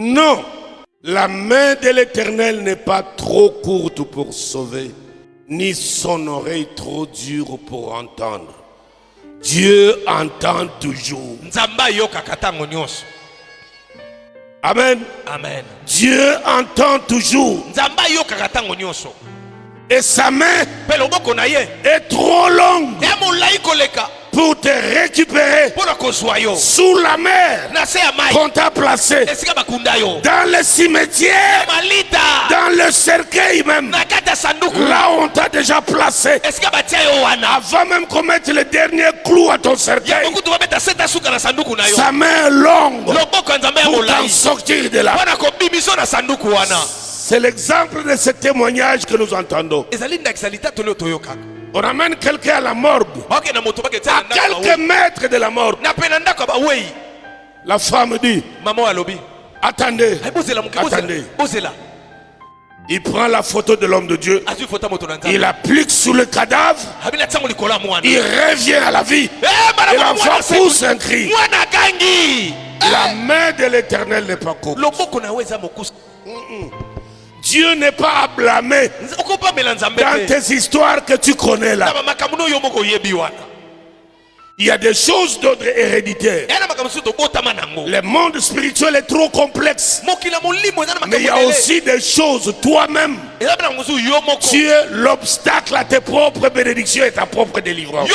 Non, la main de l'Éternel n'est pas trop courte pour sauver, ni son oreille trop dure pour entendre. Dieu entend toujours. Amen. Amen. Dieu entend toujours. Et sa main est trop longue pour te récupérer sous la mer qu'on t'a placé, dans le cimetière, dans le cercueil même, là où on t'a déjà placé, avant même qu'on mette le dernier clou à ton cercueil. Sa main est longue pour t'en sortir de là. C'est l'exemple de ce témoignage que nous entendons. On amène quelqu'un à la morgue, à quelques mètres de la morgue. La femme dit, attendez, attendez. Il prend la photo de l'homme de Dieu, il applique sur le cadavre, il revient à la vie, et l'enfant pousse un cri. La main de l'Éternel n'est pas courte. Dieu n'est pas à blâmer dans tes histoires que tu connais là. Il y a des choses d'ordre héréditaire. Le monde spirituel est trop complexe. Mais il y a aussi des choses, toi-même, tu es l'obstacle à tes propres bénédictions et ta propre délivrance.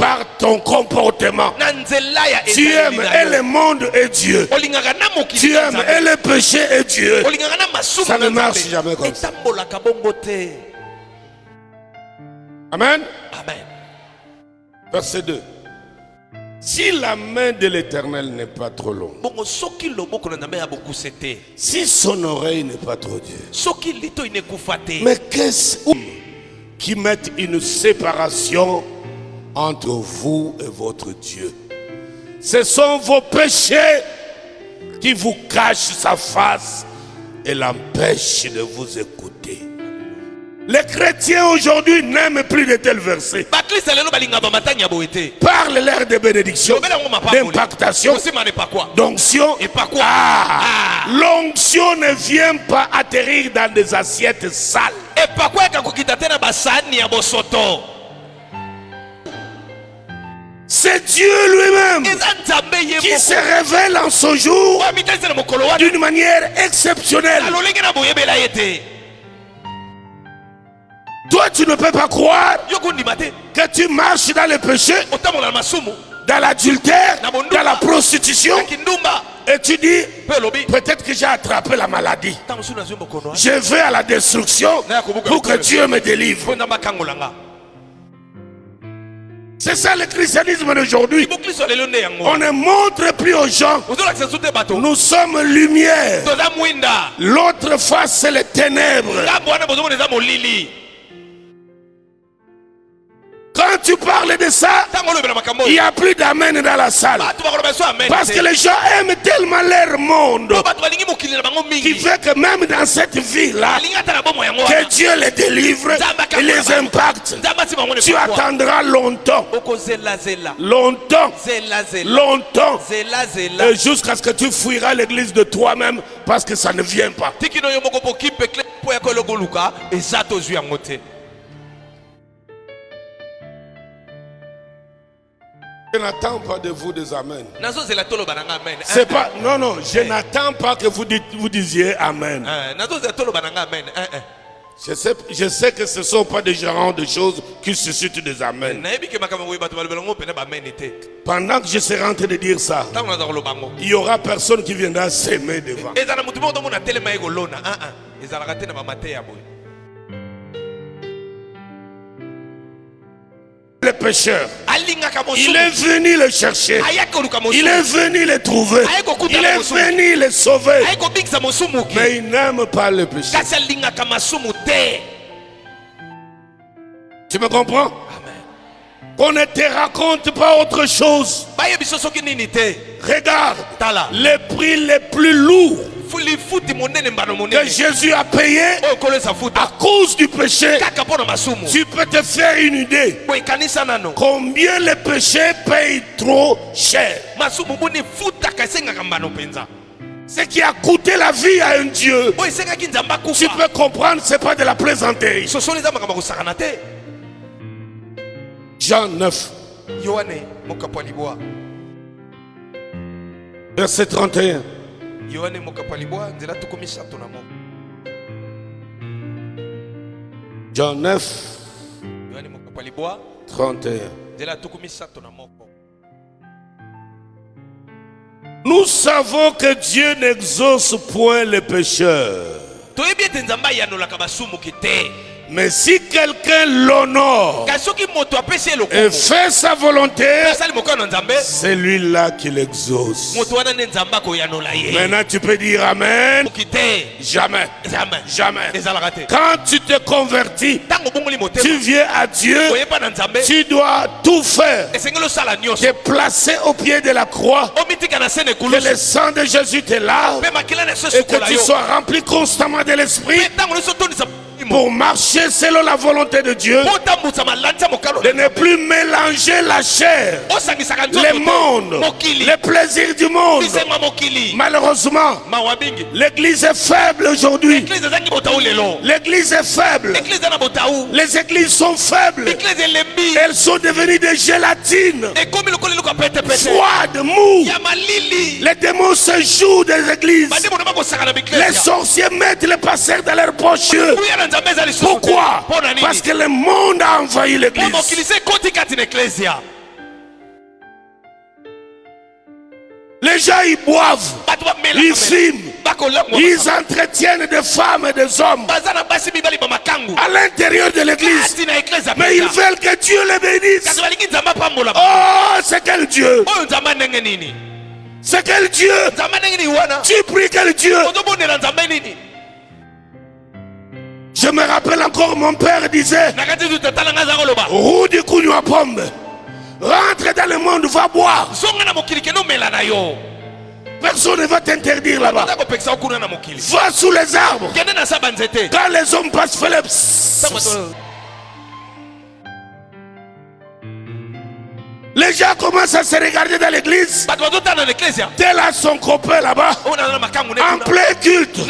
Par ton comportement, tu aimes et le monde et Dieu. Tu aimes et le péché et Dieu. Ça ne marche jamais comme ça. Amen. Amen. Verset 2. Si la main de l'Éternel n'est pas trop longue, si son oreille n'est pas trop dure, mais qu'est-ce qui met une séparation entre vous et votre Dieu? Ce sont vos péchés qui vous cachent sa face et l'empêchent de vous écouter. Les chrétiens aujourd'hui n'aiment plus de tels versets. Parle-leur de bénédiction, d'impactation, d'onction. L'onction ne vient pas atterrir dans des assiettes sales. C'est Dieu lui-même qui se révèle en ce jour d'une manière exceptionnelle. Toi, tu ne peux pas croire que tu marches dans le péché, dans l'adultère, dans la prostitution, et tu dis, peut-être que j'ai attrapé la maladie. Je vais à la destruction pour que Dieu me délivre. C'est ça le christianisme d'aujourd'hui. On ne montre plus aux gens, nous sommes lumière. L'autre face, c'est les ténèbres. Quand tu parles de ça, il n'y a plus d'amen dans la salle. Parce que les gens aiment tellement leur monde qui fait que même dans cette vie-là, que Dieu les délivre et les impacte. Tu attendras longtemps. Longtemps. Longtemps. Jusqu'à ce que tu fuiras l'église de toi-même parce que ça ne vient pas. Je n'attends pas de vous des amen. C'est pas, non, je n'attends pas que vous disiez amen. Je sais que ce ne sont pas des genres de choses qui suscitent des amen. Pendant que je serai en train de dire ça, il y aura personne qui viendra s'aimer devant. Le pécheur, il est venu le chercher, il est venu le trouver, il est venu le sauver, mais il n'aime pas le péché. Tu me comprends? Qu'on ne te raconte pas autre chose. Regarde, les prix les plus lourds que Jésus a payé à cause du péché, tu peux te faire une idée combien le péché paye trop cher. Ce qui a coûté la vie à un Dieu, tu peux comprendre, ce n'est pas de la plaisanterie. Jean 9, verset 31. Jean 9, 31. Nous savons que Dieu n'exauce point les pécheurs. Mais si quelqu'un l'honore et fait sa volonté, c'est lui-là qui l'exauce. Maintenant tu peux dire Amen. Jamais. Jamais. Quand tu te convertis, tu viens à Dieu, tu dois tout faire. Te placer au pied de la croix, que le sang de Jésus te lave et que tu sois rempli constamment de l'Esprit pour marcher selon la volonté de Dieu, de ne plus mélanger la chair, le monde, les plaisirs du monde. Malheureusement, l'église est faible aujourd'hui. L'église est faible. Les églises sont faibles. Elles sont devenues des gélatines, froides, moues. Les démons se jouent des églises. Les sorciers mettent les pasteurs dans leurs poches. Pourquoi? Parce que le monde a envahi l'église. Les gens ils boivent, ils fument, ils entretiennent des femmes et des hommes à l'intérieur de l'église. Mais ils veulent que Dieu les bénisse. Oh, c'est quel Dieu? C'est quel Dieu? Tu pries quel Dieu? Je me rappelle encore, mon père disait, roue du Kounoua Pombe, rentre dans le monde, va boire. Personne ne va t'interdire là-bas. Va sous les arbres. Quand les hommes passent, fais le psst. Les gens commencent à se regarder dans l'église. Tel à son copain là-bas, en plein culte,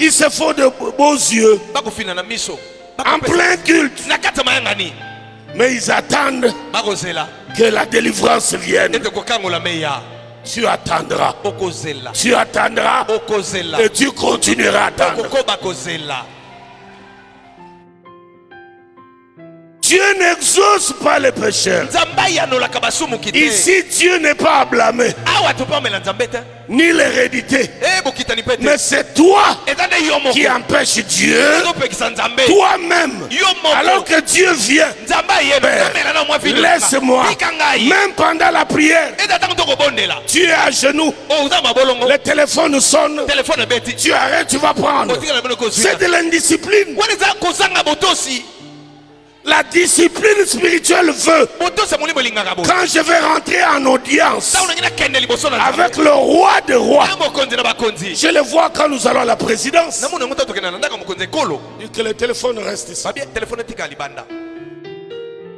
ils se font de beaux yeux. En plein culte. Mais ils attendent que la délivrance vienne. Tu attendras. Tu attendras. Et tu continueras à attendre. Dieu n'exauce pas les pécheurs. Ici, Dieu n'est pas à blâmer, ni l'hérédité. Mais c'est toi qui empêches Dieu, toi-même. Alors que Dieu vient, laisse-moi. Même pendant la prière, tu es à genoux, le téléphone sonne, tu arrêtes, tu vas prendre. C'est de l'indiscipline. La discipline spirituelle veut, quand je vais rentrer en audience avec le roi des rois, je le vois quand nous allons à la présidence, et que le téléphone reste ici.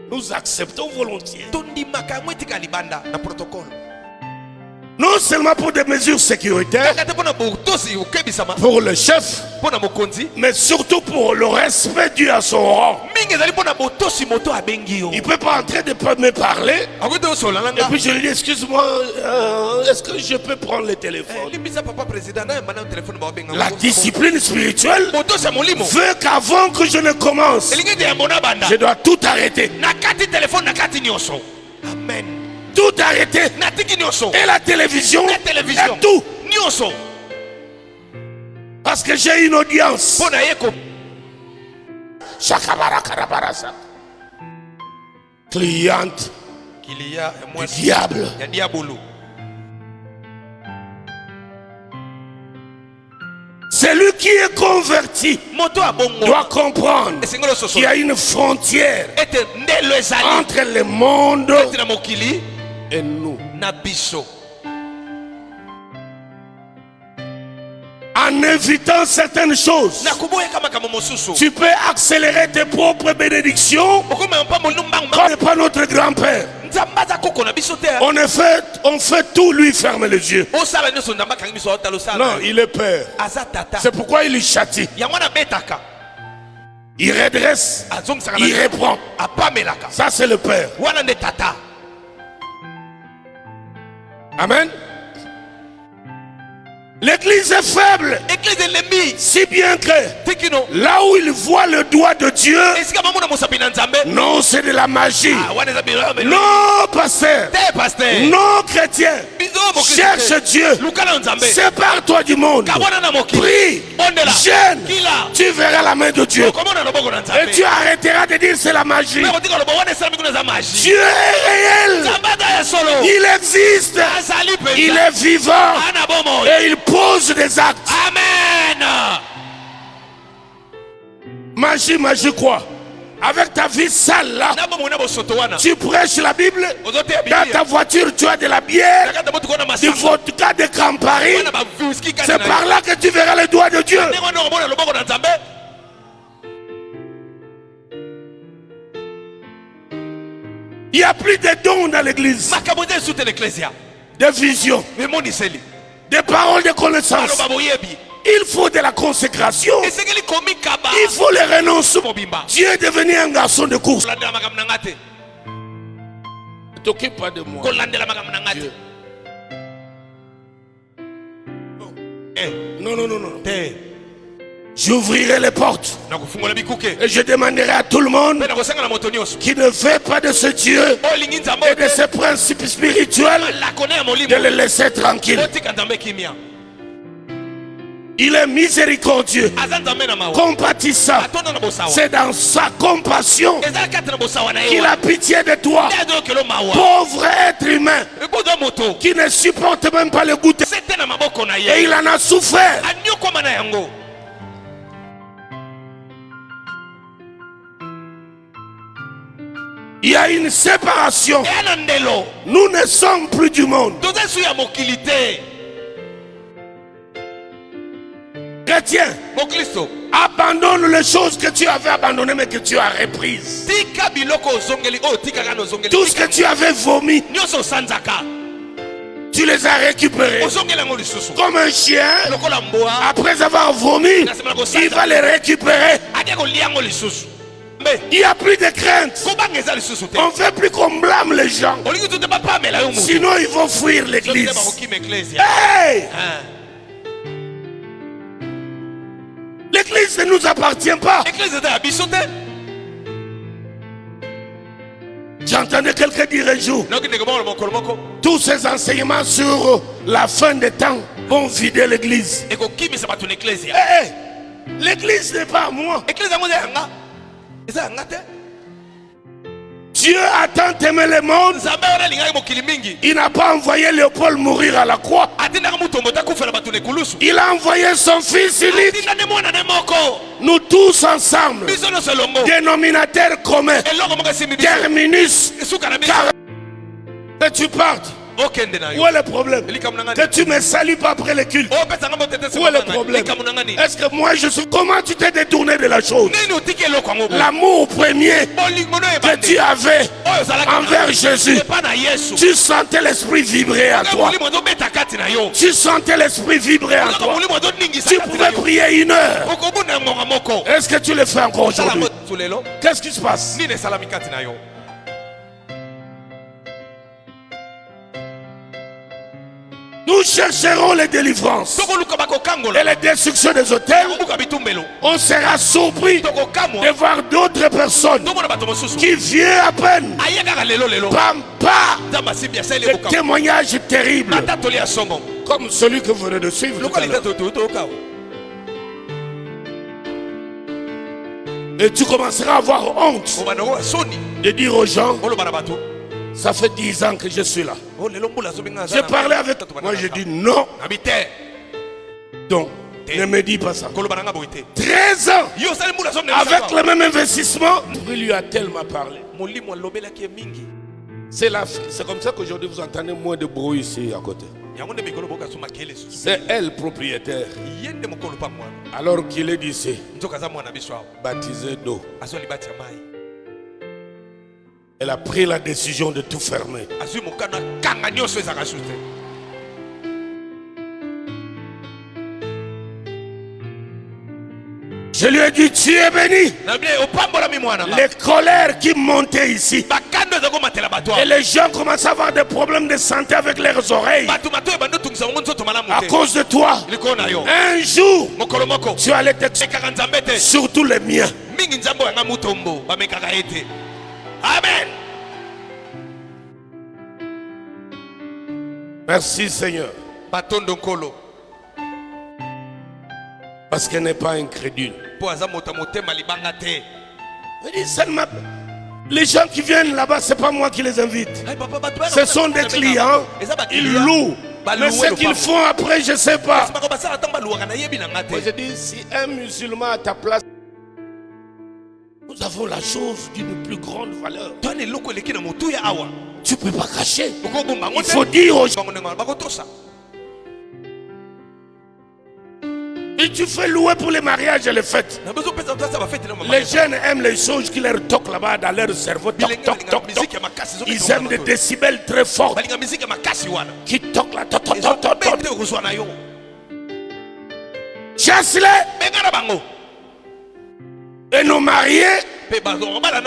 Nous acceptons volontiers. Non seulement pour des mesures sécuritaires, pour le chef, mais surtout pour le respect dû à son rang. Il ne peut pas entrer de me parler et puis je lui dis excuse-moi, est-ce que je peux prendre le téléphone? La discipline spirituelle veut qu'avant que je ne commence, je dois tout arrêter. Amen. Tout arrêter. Et la télévision, et tout. Parce que j'ai une audience. Cliente du diable. Celui qui est converti doit comprendre qu'il y a une frontière entre le monde et nous. En évitant certaines choses, tu peux accélérer tes propres bénédictions. Comme n'est pas notre grand-père. On fait tout lui fermer les yeux. Non, il est père. C'est pourquoi il châtie. Il redresse, il reprend. Ça c'est le père. Amen. L'église est faible, si bien que là où il voit le doigt de Dieu, non, c'est de la magie. Non, pasteur, non, chrétien, cherche Dieu, sépare-toi du monde, prie, gêne, tu verras la main de Dieu et tu arrêteras de dire c'est la magie. Dieu est réel, il existe, il est vivant et il pose des actes. Amen. Magie, magie quoi? Avec ta vie sale là, tu prêches la Bible. Dans ta voiture tu as de la bière, du vodka, de Campari. C'est par là que tu verras le doigt de Dieu. Il n'y a plus de dons dans l'église. Des visions, des paroles de connaissance. Il faut de la consécration. Il faut le renoncement. Dieu est devenu un garçon de course. Ne t'occupe pas de moi. Dieu. Non, non, non, non. J'ouvrirai les portes et je demanderai à tout le monde qui ne fait pas de ce Dieu et de ses principes spirituels de le laisser tranquille. Il est miséricordieux, compatissant. C'est dans sa compassion qu'il a pitié de toi, pauvre être humain qui ne supporte même pas le goûter. Et il en a souffert. Il y a une séparation. Nous ne sommes plus du monde. Chrétien, abandonne les choses que tu avais abandonnées mais que tu as reprises. Tout ce que tu avais vomi, tu les as récupérés. Comme un chien, après avoir vomi, il va les récupérer. Il n'y a plus de crainte. On ne fait plus qu'on blâme les gens. Sinon ils vont fuir l'église. Hey! L'église ne nous appartient pas. J'entendais quelqu'un dire un jour, tous ces enseignements sur la fin des temps vont vider l'église. Hey, l'église n'est pas à moi. Dieu a tant aimé le monde, il n'a pas envoyé Léopold mourir à la croix. Il a envoyé son fils unique. Nous tous ensemble, dénominateur commun, terminus, que tu partes. Où est le problème? Que tu me salues pas après le culte. Où est le problème? Est-ce que moi je suis... Comment tu t'es détourné de la chose? L'amour premier que tu avais envers Jésus, tu sentais l'esprit vibrer en toi. Tu sentais l'esprit vibrer en toi. Tu pouvais prier 1 heure. Est-ce que tu le fais encore aujourd'hui? Qu'est-ce qui se passe? Nous chercherons les délivrances et les destructions des hôtels. On sera surpris de voir d'autres personnes qui viennent à peine. Des témoignages terribles comme celui que vous venez de suivre. Et tu commenceras à avoir honte de dire aux gens, ça fait 10 ans que je suis là. J'ai parlé avec... Moi je dis non. Donc, ne me dis pas ça. 13 ans avec le même investissement, il lui a tellement parlé. C'est comme ça qu'aujourd'hui vous entendez moins de bruit ici à côté. C'est elle propriétaire. Alors qu'il est d'ici, baptisé d'eau. Elle a pris la décision de tout fermer. Je lui ai dit, tu es béni. Les colères qui montaient ici. Et les gens commencent à avoir des problèmes de santé avec leurs oreilles. À cause de toi. Un jour, tu allais t'exprimer, surtout les miens. Amen. Merci Seigneur. Parce qu'elle n'est pas incrédule. Les gens qui viennent là-bas, ce n'est pas moi qui les invite. Ce sont des clients. Ils louent. Mais ce qu'ils font après, je ne sais pas. Moi, je dis, si un musulman à ta place, nous avons la chose d'une plus grande valeur. Tu ne peux pas cacher. Il faut dire aux gens. Et tu fais louer pour les mariages et les fêtes. Les jeunes aiment les choses qui leur toquent là-bas dans leur cerveau. Toc, toc, toc, toc. Ils aiment des décibels très forts qui toquent là. Toc, toc, toc, toc, toc. Chasse-les. Et nos mariés, il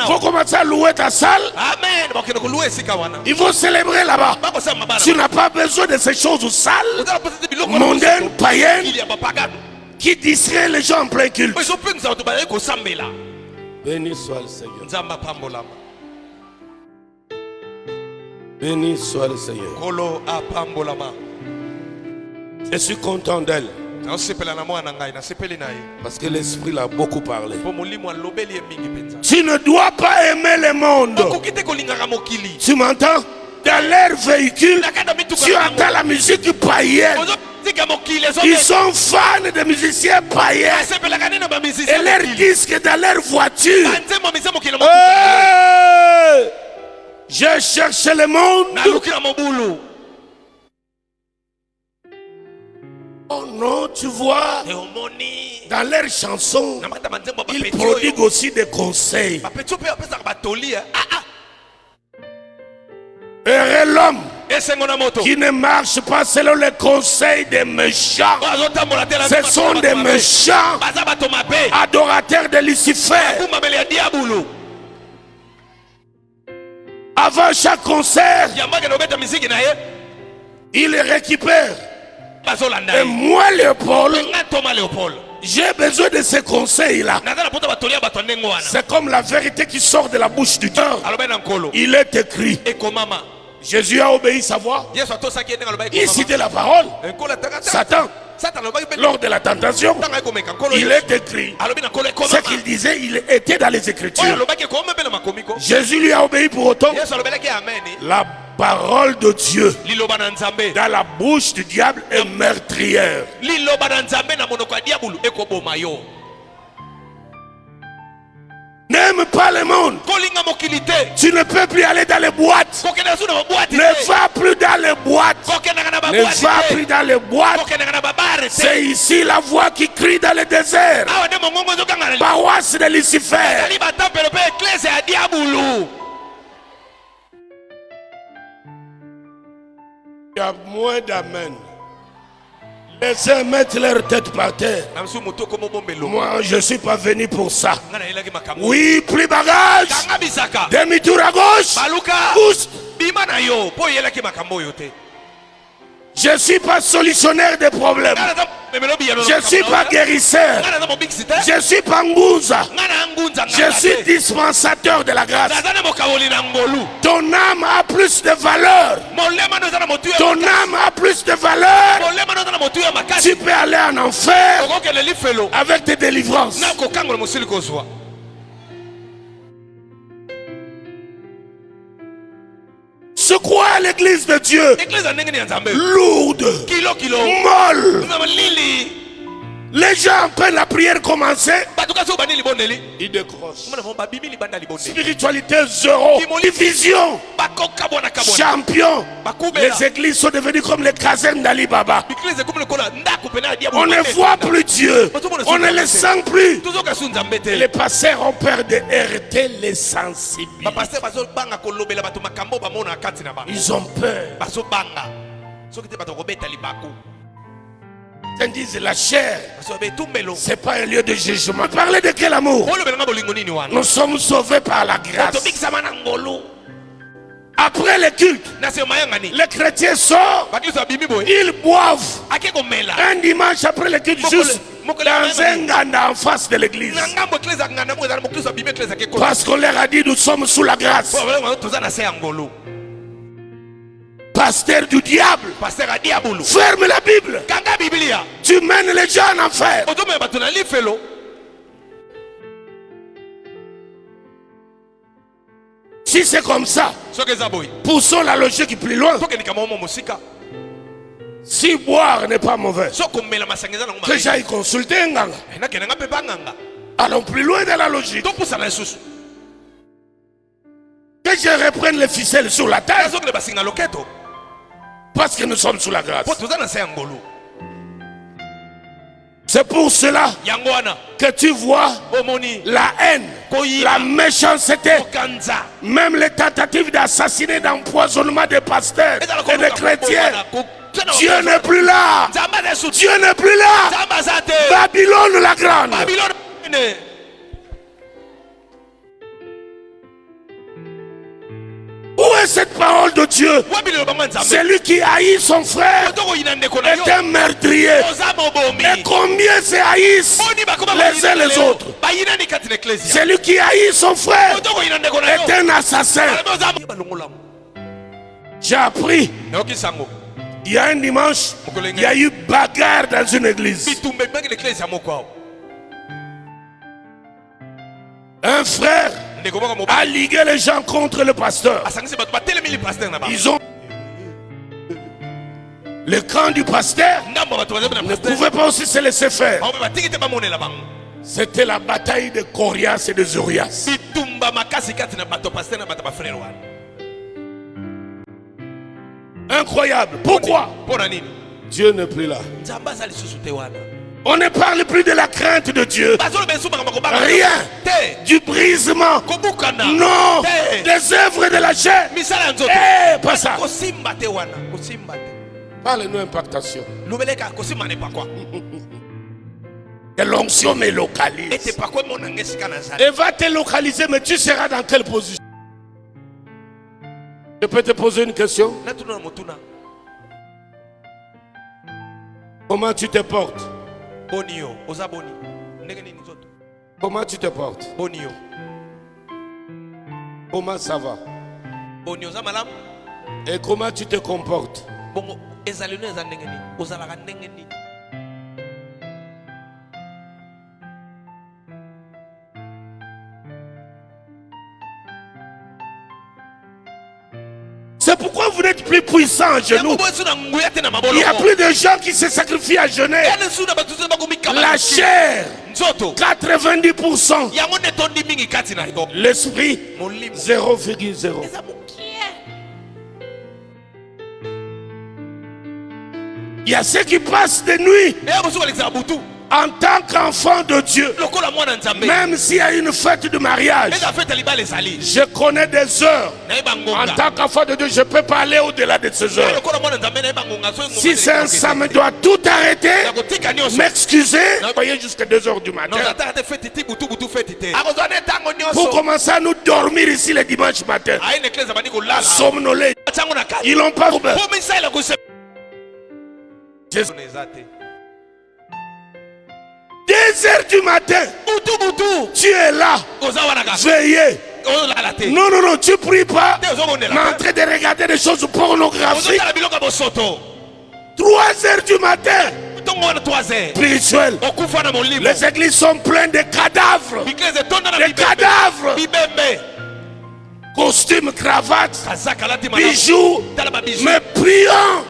faut commencer à louer ta salle. Il faut célébrer là-bas. Tu n'as pas besoin de ces choses sales, mondaines, païennes, qui distraient les gens en plein culte. Béni soit le Seigneur. Béni soit le Seigneur. Je suis content d'elle. Parce que l'esprit l'a beaucoup parlé. Tu ne dois pas aimer le monde. Tu m'entends? Dans leur véhicule, tu entends la musique païenne. Ils sont fans de musiciens païens. Et leurs disques dans leur voiture. Je cherche le monde. Oh non, tu vois, dans leurs chansons, ils prodiguent aussi des conseils. Heureux l'homme qui ne marche pas selon les conseils des méchants. Ce sont des méchants, adorateurs de Lucifer. Avant chaque concert, ils récupèrent. Et moi, Léopold, j'ai besoin de ces conseils-là. C'est comme la vérité qui sort de la bouche du Dieu. Il est écrit. Jésus a obéi sa voix. Il citait la parole. Satan, lors de la tentation, il est écrit. Ce qu'il disait, il était dans les Écritures. Jésus lui a obéi pour autant. La parole de Dieu dans la bouche du diable est meurtrière. N'aime pas le monde. Tu ne peux plus aller dans les boîtes. Ne va plus dans les boîtes. Ne va plus dans les boîtes. C'est ici la voix qui crie dans le désert. Paroisse de Lucifer. Il y a moins d'amen. Laissez mettre leur tête par terre. Moi, je ne suis pas venu pour ça. Oui, plus bagage. Demi-tour à gauche. Oust. Je ne suis pas solutionnaire des problèmes. Je ne suis pas guérisseur. Je ne suis pas ngouza. Je suis dispensateur de la grâce. Ton âme a plus de valeur. Ton âme a plus de valeur. Tu peux aller en enfer avec tes délivrances. Se croit à l'église de Dieu lourde, molle, Les gens, quand la prière commençait, ils décrochent. Spiritualité zéro. Division. Champion. Les églises sont devenues comme les casernes d'Ali Baba. On ne voit plus Dieu. On ne le sent plus. Et les pasteurs ont peur de heurter les sensibilités. Ils ont peur. Ils disent la chair, c'est pas un lieu de jugement. Parlez de quel amour? Nous sommes sauvés par la grâce. Après le culte, les chrétiens sortent, ils boivent. Un dimanche après le culte, juste dans un ganda en face de l'église. Parce qu'on leur a dit nous sommes sous la grâce. Pasteur du diable, ferme la Bible. Tu mènes les gens en enfer. Si c'est comme ça, poussons la logique plus loin. Si boire n'est pas mauvais, que j'aille consulter un ganga. Allons plus loin dans la logique. Que je reprenne les ficelles sur la tête. Parce que nous sommes sous la grâce. C'est pour cela que tu vois la haine, la méchanceté, même les tentatives d'assassiner, d'empoisonnement des pasteurs et des chrétiens. Dieu n'est plus là. Dieu n'est plus là. Babylone la grande. Où est cette parole de Dieu? Celui qui haït son frère est un meurtrier. Et combien se haïssent les uns les autres? Celui qui haït son frère est un assassin. J'ai appris, il y a un dimanche, il y a eu bagarre dans une église. Un frère a ligué les gens contre le pasteur. Ils ont le camp du pasteur ne pouvait pas aussi se laisser faire. C'était la bataille de Corias et de Zorias. Incroyable. Pourquoi? Dieu n'est plus là. On ne parle plus de la crainte de Dieu. Rien. Du brisement. Non. Des œuvres de la chair. Pas ça. Parle-nous impactation. Que l'onction me localise. Et va te localiser, mais tu seras dans quelle position? Je peux te poser une question? Comment tu te portes? Comment tu te portes? Comment ça va? Et comment tu te comportes? C'est pourquoi vous n'êtes plus puissant à genoux. Il n'y a plus de gens qui se sacrifient à genoux. La chair, 90%. L'esprit, 0,0. Il y a ceux qui passent de nuit. En tant qu'enfant de Dieu, même s'il y a une fête de mariage, je connais des heures. En tant qu'enfant de Dieu, je ne peux pas aller au-delà de ces heures. Si c'est un samedi, je dois tout arrêter, m'excuser, voyez jusqu'à 2 heures du matin. Pour commencer à nous dormir ici le dimanche matin. Somnolés. Ils n'ont pas ouvert. 2 heures du matin, tu es là, veillé. Non, non, non, tu pries pas, mais en train de regarder des choses pornographiques. 3 heures du matin, spirituel. Les églises sont pleines de cadavres. Des cadavres. Costumes, cravates, bijoux, mais prions.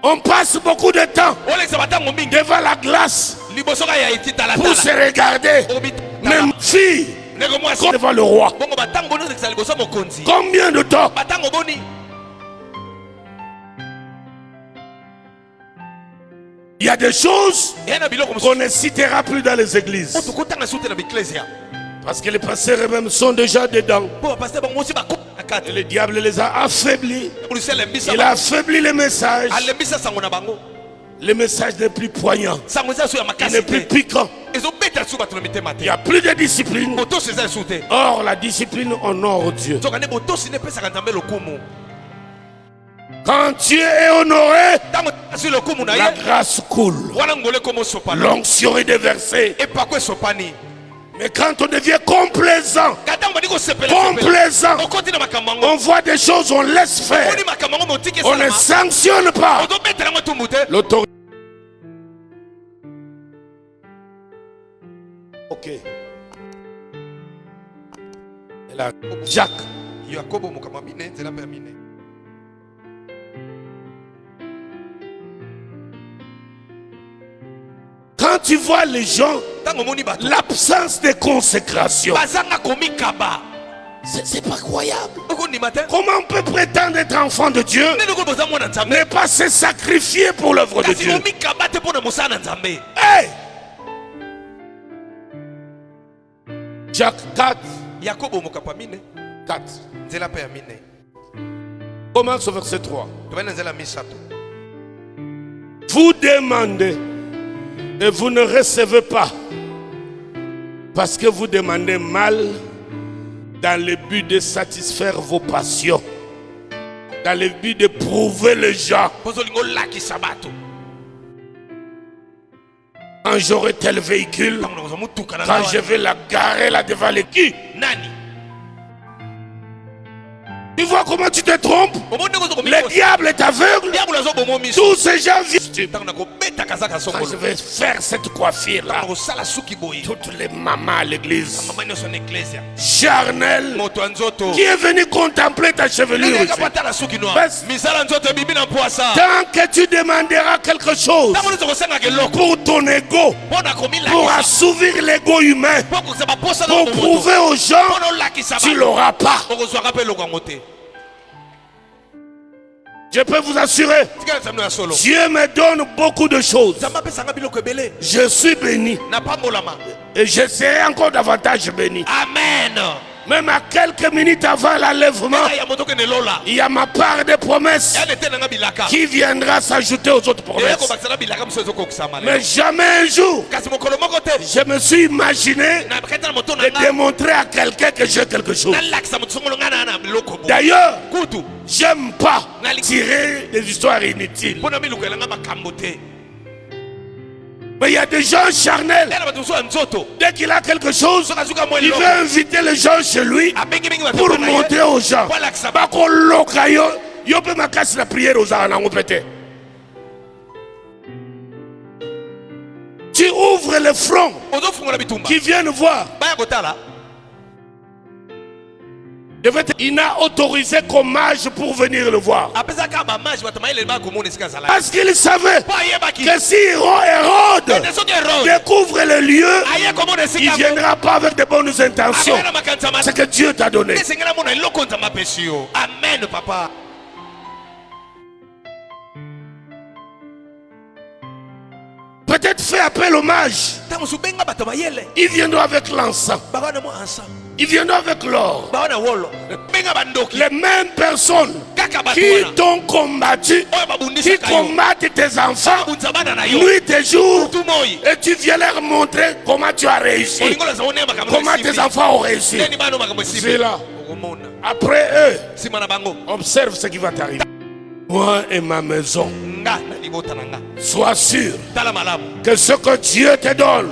On passe beaucoup de temps devant la glace pour se regarder. Même fille, devant le roi. Combien de temps? Il y a des choses qu'on ne citera plus dans les églises. Parce que les pasteurs eux-mêmes sont déjà dedans. Et le diable les a affaiblis. Il a affaibli les messages. Le message n'est plus poignant. Il n'est plus piquant. Il n'y a plus de discipline. Or, la discipline honore Dieu. Quand Dieu est honoré, la grâce coule. L'onction est déversée. Mais quand on devient complaisant, on voit des choses, on laisse faire. On ne sanctionne pas. L'autorité. Ok. Et là, Jacques. Quand tu vois les gens, l'absence de consécration, c'est pas croyable. Comment on peut prétendre être enfant de Dieu, ne pas se sacrifier pour l'œuvre de Dieu? Hey! Jacques 4. 4. Commence au verset 3. Vous demandez et vous ne recevez pas parce que vous demandez mal dans le but de satisfaire vos passions, dans le but de prouver les gens. Quand j'aurai tel véhicule, quand je vais la garer là devant l'équipe, tu vois comment tu te trompes? Le diable est aveugle. Tous ces gens viennent. Quand je vais faire cette coiffure là, toutes les mamans à l'église, charnel, qui est venu contempler ta chevelure ici? Tant que tu demanderas quelque chose pour ton ego, pour assouvir l'ego humain, pour prouver aux gens, tu ne l'auras pas. Je peux vous assurer, Dieu me donne beaucoup de choses. Je suis béni. Et je serai encore davantage béni. Amen. Même à quelques minutes avant l'enlèvement, il y a ma part de promesses qui viendra s'ajouter aux autres promesses. Mais jamais un jour, je me suis imaginé de démontrer à quelqu'un que j'ai quelque chose. D'ailleurs, j'aime pas tirer des histoires inutiles. Mais il y a des gens charnels. Dès qu'il a quelque chose, il veut inviter les gens chez lui pour montrer aux gens. Tu ouvres le front qui viennent voir. Il n'a autorisé qu'un mage pour venir le voir. Parce qu'il savait que si Hérode découvre le lieu, il ne viendra pas avec de bonnes intentions. C'est que Dieu t'a donné. Amen, papa. Peut-être fait appel au mage. Il viendra avec l'encens. Il viendra avec l'or. Les mêmes personnes qui t'ont combattu, qui combattent tes enfants, nuit et jour, et tu viens leur montrer comment tu as réussi, comment tes enfants ont réussi. C'est là. Après eux, observe ce qui va t'arriver. Moi et ma maison, sois sûr que ce que Dieu te donne,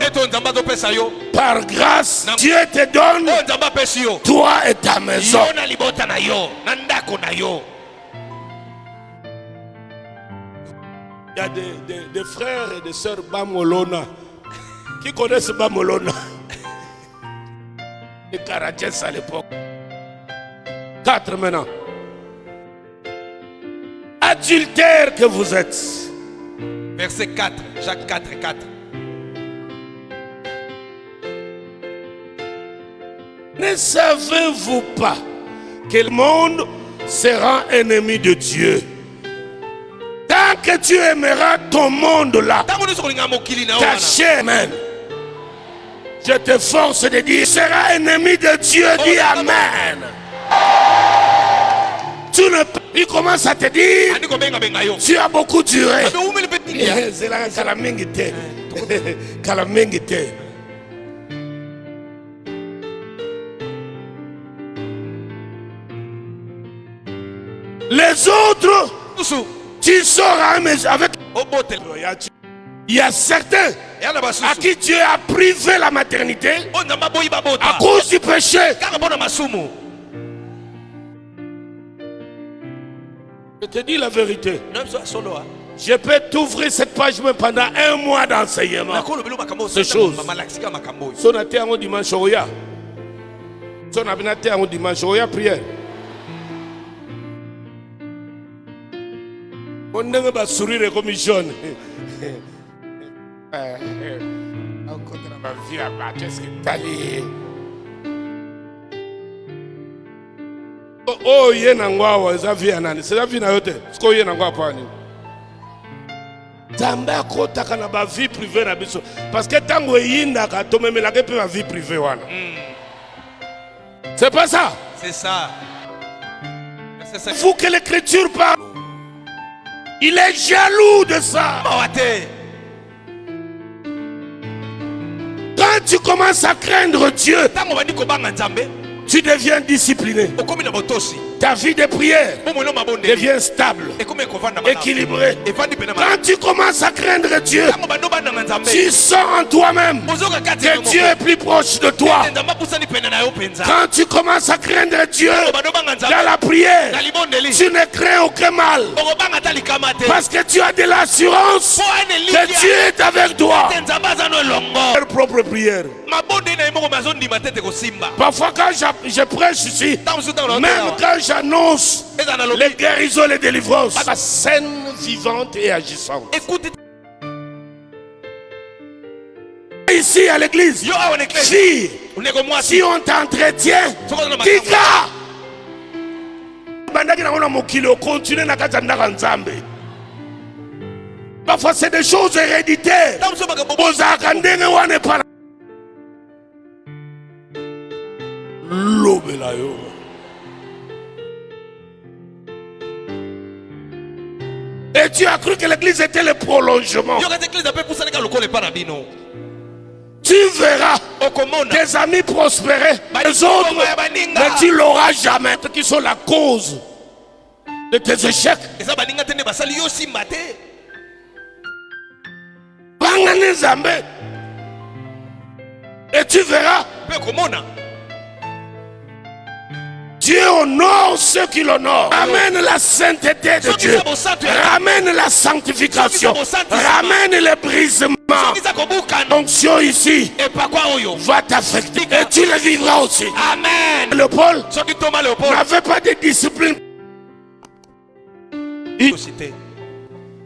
par grâce, Dieu te donne, toi et ta maison. Il y a des frères et des sœurs Bamolona qui connaissent Bamolona. Les Karadjès à l'époque. 4 maintenant. adultères que vous êtes. Verset 4, Jacques 4, 4. Ne savez-vous pas que le monde sera ennemi de Dieu? Tant que tu aimeras ton monde là, ta chair, amen. Je te force de dire, tu seras ennemi de Dieu, dis amen. Tu ne peux. Il commence à te dire, tu as beaucoup duré. C'est la calamité. Calamité. Les autres, tu sors avec. Il y a certains à qui Dieu a privé la maternité à cause du péché. Je te dis la vérité. Je peux t'ouvrir cette page même pendant un mois d'enseignement. Ces choses. Son a été un dimanche au ya. Son a été un dimanche au ya prière. On ne va sourire comme jaune. Qu'est-ce que t'as dit? Oh, il y a un endroit où c'est la vie na yote. Ce qu'il y a un endroit pour nous. Zamba kota kana ba vie privée na biso. Parce que tango yinda ka to même la ke ma vie privée wana. C'est pas ça. C'est ça. Faut que l'écriture parle. Il est jaloux de ça. Quand tu commences à craindre Dieu, tu deviens discipliné. Ta vie de prière devient stable, équilibrée. Quand tu commences à craindre Dieu, tu sens en toi-même que Dieu est plus proche de toi. Quand tu commences à craindre Dieu dans la prière, tu ne crains aucun mal. Parce que tu as de l'assurance que Dieu est avec toi. Leur propre prière. Parfois quand je prêche ici, même quand j'annonce les guérisons, les délivrances, la scène vivante et agissante. Écoute. Ici à l'église, si on t'entretient, Kika parfois c'est des choses héréditaires. Et tu as cru que l'église était le prolongement. Tu verras tes amis prospérer, les autres, mais tu l'auras jamais. Qui sont la cause de tes échecs. Et tu verras. Dieu honore ceux qui l'honorent. Ramène la sainteté de Dieu. Ramène la sanctification. Ramène le brisement. L'onction ici va t'affecter. Et tu le vivras aussi. Amen. Le Paul n'avait pas de discipline.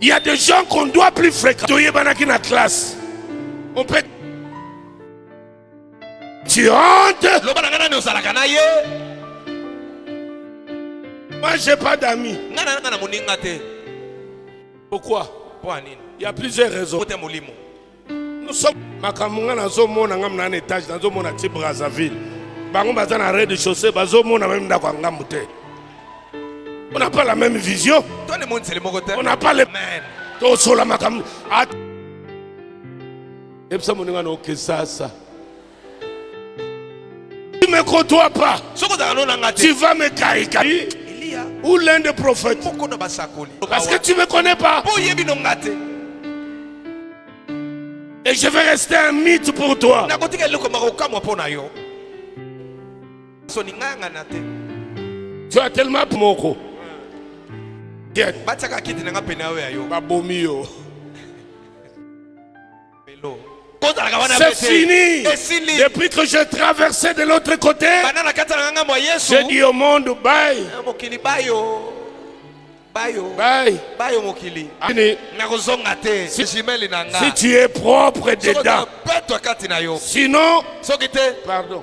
Il y a des gens qu'on doit plus fréquenter. La classe. On peut. Tu entres. Moi, j'ai pas d'amis. Pourquoi? Il y a plusieurs raisons. Nous sommes dans un étage, dans un Brazzaville. On n'a pas la même vision. On n'a pas le même. Tu ne me côtoies pas. Tu vas me caricaturer. Ou l'un des prophètes. Parce que tu ne me connais pas. Et je vais rester un mythe pour toi. Tu as tellement moko. C'est fini. Depuis que je traversais de l'autre côté, j'ai dit au monde bye. Bayo mokili. Si tu es propre dedans. Sinon, pardon.